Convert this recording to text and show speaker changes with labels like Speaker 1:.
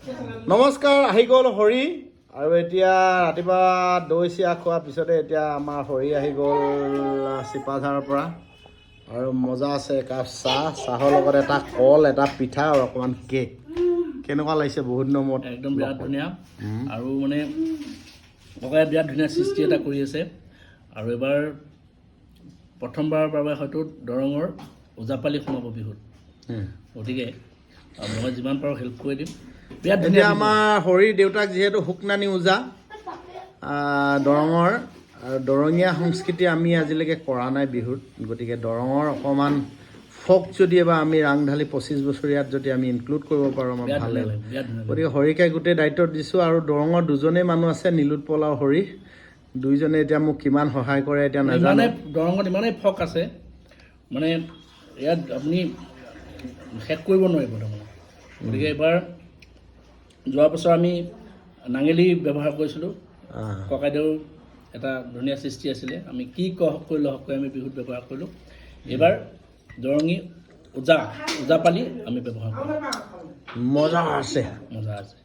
Speaker 1: নমস্কাৰ, আহি গ'ল হৰি আৰু এতিয়া ৰাতিপুৱা দৈ চিৰা খোৱাৰ পিছতে এতিয়া আমাৰ হৰি আহি গ'ল চিপাঝাৰৰ পৰা আৰু মজা আছে একাপ চাহৰ লগত এটা কল, এটা পিঠা আৰু অকণমান কেক। কেনেকুৱা লাগিছে বহুত দিনৰ মূৰত?
Speaker 2: একদম বিৰাট ধুনীয়া আৰু মানে ককাই বিৰাট ধুনীয়া সৃষ্টি এটা কৰি আছে আৰু এবাৰ প্ৰথমবাৰৰ বাবে হয়তো দৰঙৰ ওজাপালি সোমাব বিহুত, গতিকে মই যিমান পাৰোঁ হেল্প কৰি দিম। বিৰাট ধুনীয়া।
Speaker 1: এতিয়া আমাৰ হৰিৰ দেউতাক যিহেতু শুকনানী ওজা দৰঙৰ, আৰু দৰঙীয়া সংস্কৃতি আমি আজিলৈকে কৰা নাই বিহুত, গতিকে দৰঙৰ অকণমান ফক যদি এবাৰ আমি ৰাংঢালি 25 বছৰীয়াত যদি আমি ইনক্লুড কৰিব পাৰোঁ আমাৰ
Speaker 2: বিৰাট
Speaker 1: ভাল
Speaker 2: ধুনীয়া
Speaker 1: লাগে।
Speaker 2: লাগে, বিৰাট ধুনীয়া লাগে।
Speaker 1: গতিকে হৰিকে গোটেই দায়িত্ব দিছোঁ আৰু দৰঙৰ দুজনেই মানুহ আছে, নীলোৎপল আৰু হৰি, দুইজনে এতিয়া মোক কিমান সহায় কৰে এতিয়া নাজানো।
Speaker 2: ইমানে দৰঙত ইমানেই ফক আছে, মানে ইয়াত আপুনি শেষ কৰিব নোৱাৰিব তাৰমানে। গতিকে এইবাৰ যোৱা বছৰ আমি নাঙেলী ব্যৱহাৰ কৰিছিলোঁ, ককাইদেউৰ এটা ধুনীয়া সৃষ্টি আছিলে, আমি কি হওক কৰি আমি বিহুত ব্যৱহাৰ কৰিলোঁ। এইবাৰ দৰঙী ওজাপালি আমি ব্যৱহাৰ কৰোঁ।
Speaker 1: মজা আছে।
Speaker 2: মজা আছে।